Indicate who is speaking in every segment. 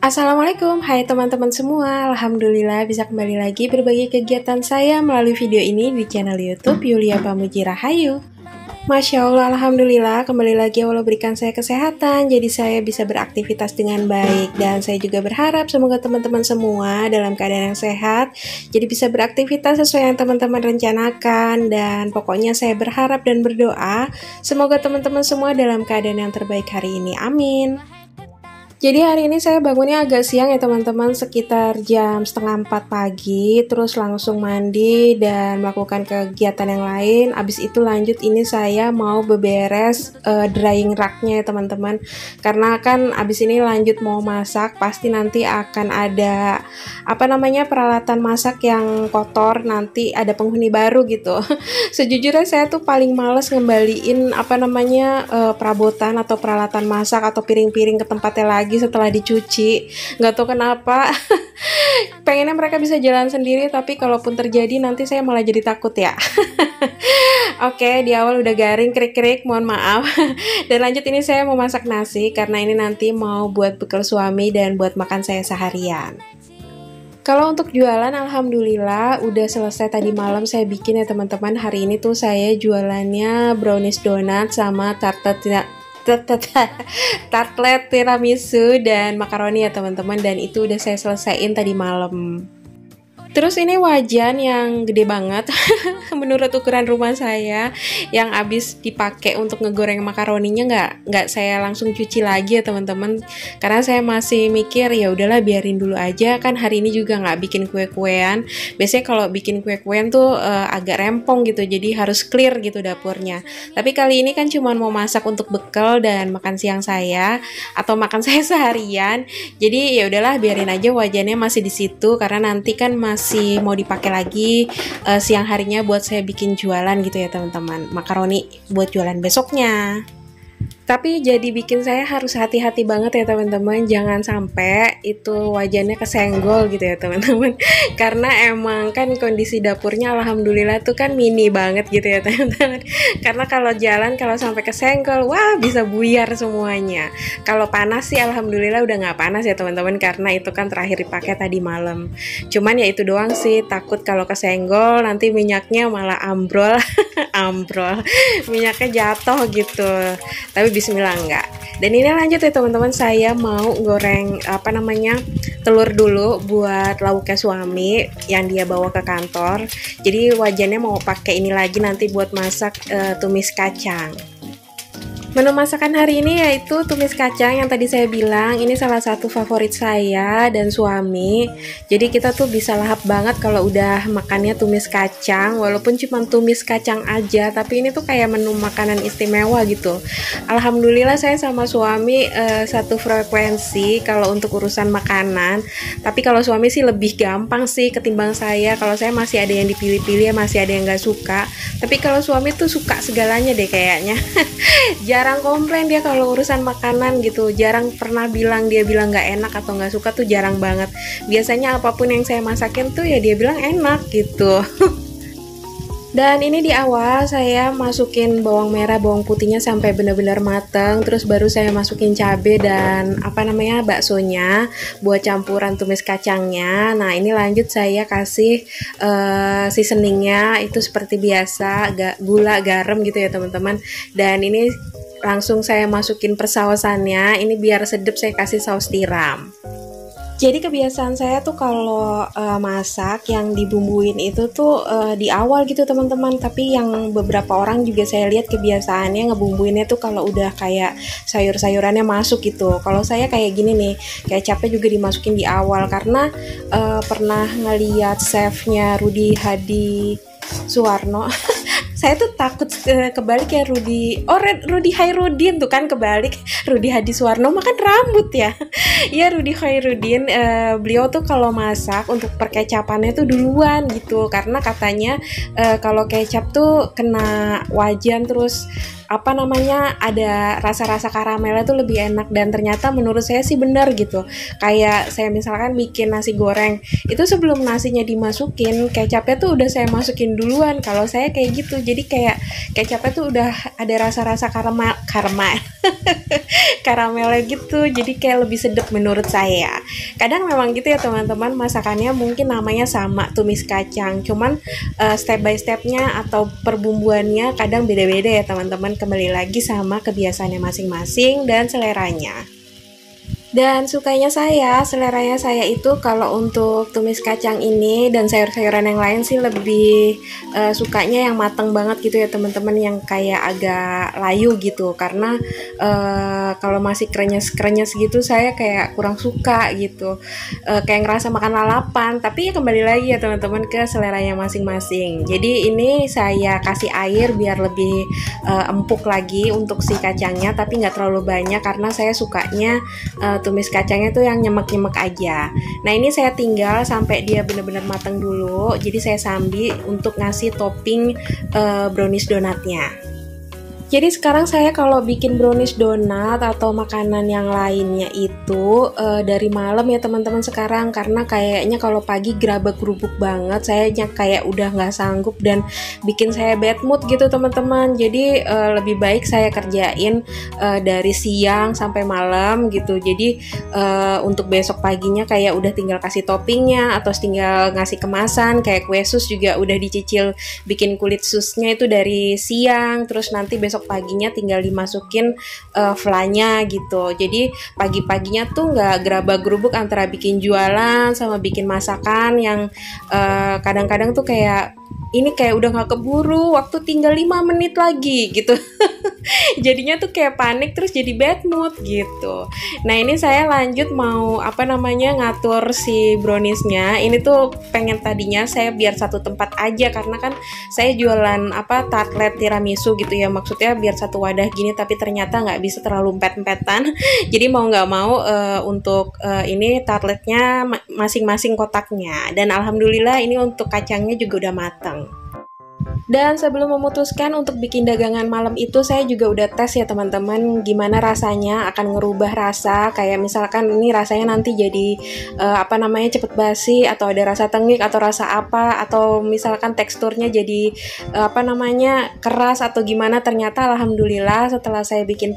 Speaker 1: Assalamualaikum, hai teman-teman semua. Alhamdulillah bisa kembali lagi berbagi kegiatan saya melalui video ini di channel YouTube Yulia Pamuji Rahayu. Masya Allah, Alhamdulillah kembali lagi Allah berikan saya kesehatan, jadi saya bisa beraktivitas dengan baik. Dan saya juga berharap semoga teman-teman semua dalam keadaan yang sehat, jadi bisa beraktivitas sesuai yang teman-teman rencanakan. Dan pokoknya saya berharap dan berdoa semoga teman-teman semua dalam keadaan yang terbaik hari ini, amin. Jadi hari ini saya bangunnya agak siang ya teman-teman, sekitar jam 3:30 pagi, terus langsung mandi dan melakukan kegiatan yang lain. Abis itu lanjut ini saya mau beberes drying racknya ya teman-teman, karena kan abis ini lanjut mau masak, pasti nanti akan ada peralatan masak yang kotor, nanti ada penghuni baru gitu. Sejujurnya saya tuh paling males ngembaliin perabotan atau peralatan masak atau piring-piring ke tempatnya lagi setelah dicuci. Nggak tahu kenapa pengennya mereka bisa jalan sendiri, tapi kalaupun terjadi nanti saya malah jadi takut ya. Oke, di awal udah garing krik-krik, mohon maaf. Dan lanjut ini saya mau masak nasi karena ini nanti mau buat bekal suami dan buat makan saya seharian. Kalau untuk jualan, alhamdulillah udah selesai tadi malam saya bikin ya teman-teman. Hari ini tuh saya jualannya brownies donat sama tartlet tiramisu dan makaroni ya teman-teman, dan itu udah saya selesaiin tadi malam. Terus ini wajan yang gede banget menurut ukuran rumah saya, yang habis dipakai untuk ngegoreng makaroninya nggak saya langsung cuci lagi ya teman-teman, karena saya masih mikir ya udahlah biarin dulu aja, kan hari ini juga nggak bikin kue-kuean. Biasanya kalau bikin kue-kuean tuh agak rempong gitu, jadi harus clear gitu dapurnya. Tapi kali ini kan cuma mau masak untuk bekal dan makan siang saya atau makan saya seharian, jadi ya udahlah biarin aja wajannya masih di situ, karena nanti kan masih mau dipakai lagi siang harinya buat saya bikin jualan gitu ya teman-teman, makaroni buat jualan besoknya. Tapi jadi bikin saya harus hati-hati banget ya teman-teman, jangan sampai itu wajannya kesenggol gitu ya teman-teman. Karena emang kan kondisi dapurnya alhamdulillah tuh kan mini banget gitu ya teman-teman. Karena kalau jalan kalau sampai kesenggol, wah bisa buyar semuanya. Kalau panas sih alhamdulillah udah nggak panas ya teman-teman, karena itu kan terakhir dipakai tadi malam. Cuman ya itu doang sih, takut kalau kesenggol nanti minyaknya malah ambrol. Ambrol, minyaknya jatuh gitu. Tapi bismillah enggak. Dan ini lanjut ya teman-teman, saya mau goreng telur dulu buat lauknya suami yang dia bawa ke kantor. Jadi wajannya mau pakai ini lagi nanti buat masak tumis kacang. Menu masakan hari ini yaitu tumis kacang yang tadi saya bilang, ini salah satu favorit saya dan suami. Jadi kita tuh bisa lahap banget kalau udah makannya tumis kacang, walaupun cuma tumis kacang aja, tapi ini tuh kayak menu makanan istimewa gitu. Alhamdulillah saya sama suami satu frekuensi kalau untuk urusan makanan. Tapi kalau suami sih lebih gampang sih ketimbang saya. Kalau saya masih ada yang dipilih-pilih, masih ada yang nggak suka. Tapi kalau suami tuh suka segalanya deh kayaknya. Jarang komplain dia kalau urusan makanan gitu, jarang pernah dia bilang nggak enak atau nggak suka tuh jarang banget. Biasanya apapun yang saya masakin tuh ya dia bilang enak gitu. Dan ini di awal saya masukin bawang merah, bawang putihnya sampai benar-benar mateng, terus baru saya masukin cabai dan baksonya buat campuran tumis kacangnya. Nah ini lanjut saya kasih seasoningnya itu seperti biasa, gula, garam gitu ya teman-teman. Dan ini langsung saya masukin persausannya, ini biar sedap saya kasih saus tiram. Jadi kebiasaan saya tuh kalau masak yang dibumbuin itu tuh di awal gitu teman-teman. Tapi yang beberapa orang juga saya lihat kebiasaannya ngebumbuinnya tuh kalau udah kayak sayur-sayurannya masuk gitu. Kalau saya kayak gini nih, kecapnya juga dimasukin di awal, karena pernah ngeliat chefnya Rudy Hadi Suwarno. Saya tuh takut kebalik ya Rudy Hairudin tuh kan kebalik, Rudy Hadi Suwarno makan rambut ya. Ya Rudy Hairudin, beliau tuh kalau masak untuk perkecapannya tuh duluan gitu, karena katanya kalau kecap tuh kena wajan terus apa namanya, ada rasa-rasa karamelnya tuh lebih enak, dan ternyata menurut saya sih benar gitu. Kayak saya misalkan bikin nasi goreng, itu sebelum nasinya dimasukin, kecapnya tuh udah saya masukin duluan kalau saya kayak gitu. Jadi kayak kecapnya tuh udah ada rasa-rasa karamel karamelnya gitu, jadi kayak lebih sedap menurut saya. Kadang memang gitu ya teman-teman, masakannya mungkin namanya sama, tumis kacang, cuman step by stepnya atau perbumbuannya kadang beda-beda ya teman-teman, kembali lagi sama kebiasaannya masing-masing dan seleranya. Dan seleranya saya itu kalau untuk tumis kacang ini dan sayur-sayuran yang lain sih lebih sukanya yang matang banget gitu ya teman-teman, yang kayak agak layu gitu. Karena kalau masih krenyes-krenyes gitu saya kayak kurang suka gitu. Kayak ngerasa makan lalapan, tapi ya kembali lagi ya teman-teman ke seleranya masing-masing. Jadi ini saya kasih air biar lebih empuk lagi untuk si kacangnya, tapi nggak terlalu banyak karena saya sukanya tumis kacangnya tuh yang nyemek-nyemek aja. Nah ini saya tinggal sampai dia benar-benar matang dulu. Jadi saya sambil untuk ngasih topping brownies donatnya. Jadi sekarang saya kalau bikin brownies donat atau makanan yang lainnya itu dari malam ya teman-teman sekarang, karena kayaknya kalau pagi gerabak-gerubuk banget, saya kayak udah nggak sanggup dan bikin saya bad mood gitu teman-teman. Jadi lebih baik saya kerjain dari siang sampai malam gitu. Jadi untuk besok paginya kayak udah tinggal kasih toppingnya atau tinggal ngasih kemasan, kayak kue sus juga udah dicicil bikin kulit susnya itu dari siang, terus nanti besok paginya tinggal dimasukin flanya gitu. Jadi pagi-paginya tuh nggak gerabak-gerubuk antara bikin jualan sama bikin masakan yang kadang-kadang tuh kayak ini kayak udah nggak keburu, waktu tinggal 5 menit lagi gitu. Jadinya tuh kayak panik, terus jadi bad mood gitu. Nah ini saya lanjut mau ngatur si browniesnya. Ini tuh pengen tadinya saya biar satu tempat aja, karena kan saya jualan tartlet tiramisu gitu ya, maksudnya biar satu wadah gini, tapi ternyata nggak bisa terlalu empet-empetan. Jadi mau nggak mau untuk ini tartletnya masing-masing kotaknya, dan alhamdulillah ini untuk kacangnya juga udah matang. Dan sebelum memutuskan untuk bikin dagangan malam itu, saya juga udah tes ya teman-teman, gimana rasanya, akan ngerubah rasa. Kayak misalkan ini rasanya nanti jadi cepet basi, atau ada rasa tengik, atau rasa apa, atau misalkan teksturnya jadi keras atau gimana. Ternyata alhamdulillah setelah saya bikin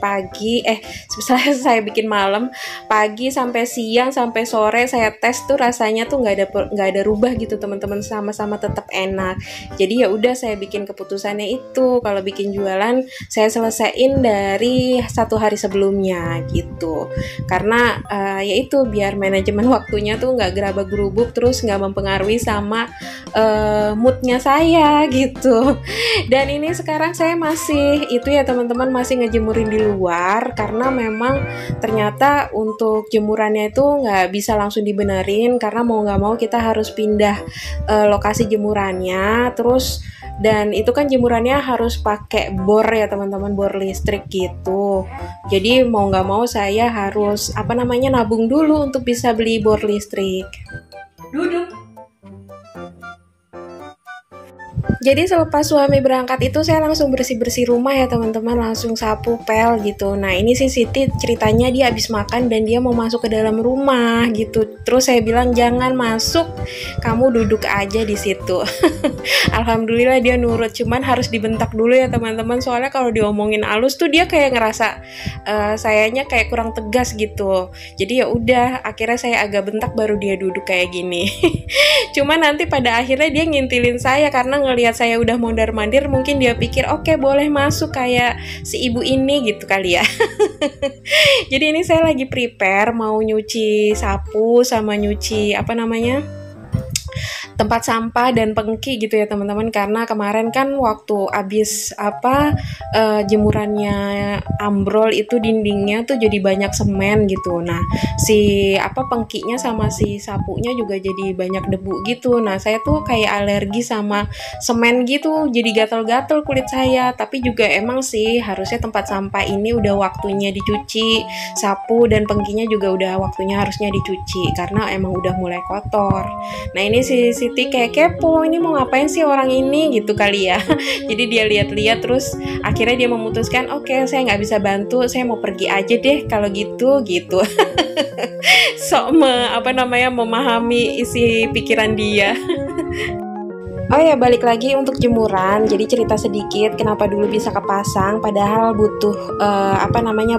Speaker 1: setelah saya bikin malam, pagi sampai siang sampai sore saya tes tuh rasanya tuh nggak ada rubah gitu teman-teman, sama-sama tetap enak. Jadi ya udah saya bikin keputusannya itu kalau bikin jualan saya selesaiin dari 1 hari sebelumnya gitu, karena yaitu biar manajemen waktunya tuh nggak gerabak-gerubuk, terus nggak mempengaruhi sama moodnya saya gitu. Dan ini sekarang saya masih itu ya teman-teman, masih ngejemurin di luar, karena memang ternyata untuk jemurannya itu nggak bisa langsung dibenerin, karena mau nggak mau kita harus pindah lokasi jemurannya. Terus dan itu kan jemurannya harus pakai bor ya teman-teman, bor listrik gitu. Jadi mau nggak mau saya harus nabung dulu untuk bisa beli bor listrik. Duduk. Jadi selepas suami berangkat itu saya langsung bersih-bersih rumah ya teman-teman, langsung sapu pel gitu. Nah ini si Siti ceritanya dia habis makan dan dia mau masuk ke dalam rumah gitu. Terus saya bilang jangan masuk, kamu duduk aja di situ. Alhamdulillah dia nurut, cuman harus dibentak dulu ya teman-teman, soalnya kalau diomongin halus tuh dia kayak ngerasa sayanya kayak kurang tegas gitu. Jadi ya udah, akhirnya saya agak bentak baru dia duduk kayak gini. Cuman nanti pada akhirnya dia ngintilin saya karena ngelihat saya udah mondar-mandir, mungkin dia pikir oke, boleh masuk kayak si ibu ini gitu kali ya. Jadi ini saya lagi prepare mau nyuci sapu sama nyuci tempat sampah dan pengki gitu ya teman-teman, karena kemarin kan waktu abis jemurannya ambrol itu dindingnya tuh jadi banyak semen gitu. Nah si pengkinya sama si sapunya juga jadi banyak debu gitu. Nah saya tuh kayak alergi sama semen gitu, jadi gatal-gatal kulit saya. Tapi juga emang sih harusnya tempat sampah ini udah waktunya dicuci, sapu dan pengkinya juga udah waktunya harusnya dicuci karena emang udah mulai kotor. Nah ini si Siti kayak kepo, ini mau ngapain sih orang ini gitu kali ya. Jadi dia lihat-lihat terus akhirnya dia memutuskan, oke, saya nggak bisa bantu, saya mau pergi aja deh kalau gitu. Sok memahami isi pikiran dia. Oh ya, balik lagi untuk jemuran. Jadi cerita sedikit kenapa dulu bisa kepasang padahal butuh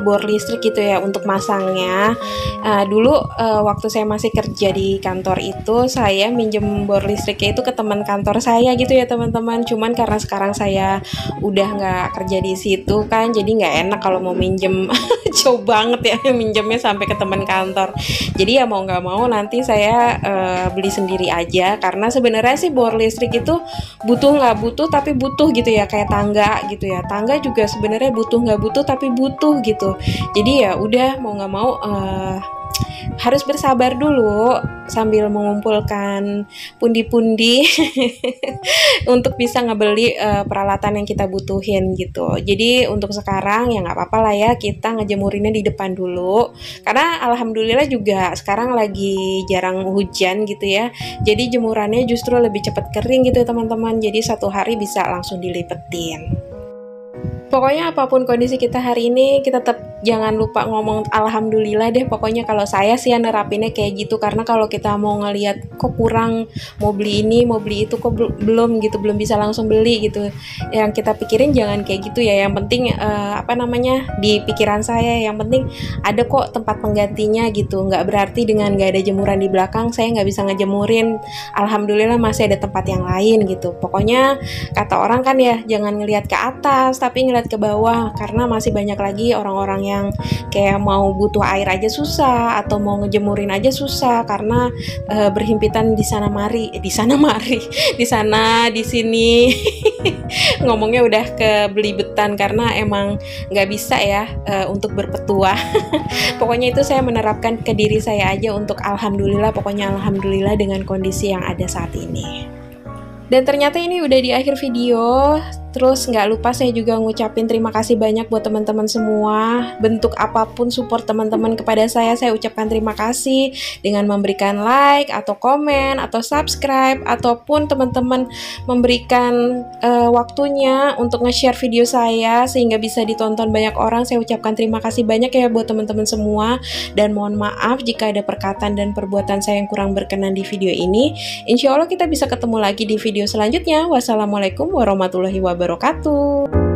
Speaker 1: bor listrik gitu ya untuk masangnya. Dulu waktu saya masih kerja di kantor itu, saya minjem bor listriknya itu ke teman kantor saya gitu ya teman-teman. Cuman karena sekarang saya udah nggak kerja di situ kan, jadi nggak enak kalau mau minjem. Jauh banget ya minjemnya sampai ke teman kantor. Jadi ya mau nggak mau nanti saya beli sendiri aja, karena sebenarnya sih bor listrik itu butuh nggak butuh tapi butuh gitu ya, kayak tangga gitu ya. Tangga juga sebenarnya butuh nggak butuh tapi butuh gitu. Jadi ya udah mau nggak mau harus bersabar dulu sambil mengumpulkan pundi-pundi untuk bisa ngebeli peralatan yang kita butuhin gitu. Jadi untuk sekarang ya nggak apa-apa lah ya, kita ngejemurinnya di depan dulu, karena alhamdulillah juga sekarang lagi jarang hujan gitu ya. Jadi jemurannya justru lebih cepat kering gitu teman-teman. Jadi satu hari bisa langsung dilipetin. Pokoknya apapun kondisi kita hari ini, kita tetap jangan lupa ngomong alhamdulillah deh. Pokoknya kalau saya sih nerapinnya kayak gitu, karena kalau kita mau ngelihat kok kurang, mau beli ini, mau beli itu, kok belum bisa langsung beli gitu. Yang kita pikirin jangan kayak gitu ya. Yang penting di pikiran saya, yang penting ada kok tempat penggantinya gitu. Nggak berarti dengan nggak ada jemuran di belakang saya nggak bisa ngejemurin. Alhamdulillah masih ada tempat yang lain gitu. Pokoknya kata orang kan ya, jangan ngelihat ke atas tapi ngelihat ke bawah, karena masih banyak lagi orang-orang yang kayak mau butuh air aja susah atau mau ngejemurin aja susah karena berhimpitan di sana di sini. Ngomongnya udah kebelibetan karena emang nggak bisa ya untuk berpetuah. Pokoknya itu saya menerapkan ke diri saya aja untuk alhamdulillah, pokoknya alhamdulillah dengan kondisi yang ada saat ini. Dan ternyata ini udah di akhir video. Terus nggak lupa saya juga ngucapin terima kasih banyak buat teman-teman semua. Bentuk apapun support teman-teman kepada saya ucapkan terima kasih dengan memberikan like atau komen atau subscribe, ataupun teman-teman memberikan waktunya untuk nge-share video saya sehingga bisa ditonton banyak orang. Saya ucapkan terima kasih banyak ya buat teman-teman semua, dan mohon maaf jika ada perkataan dan perbuatan saya yang kurang berkenan di video ini. Insya Allah kita bisa ketemu lagi di video selanjutnya. Wassalamualaikum warahmatullahi wabarakatuh.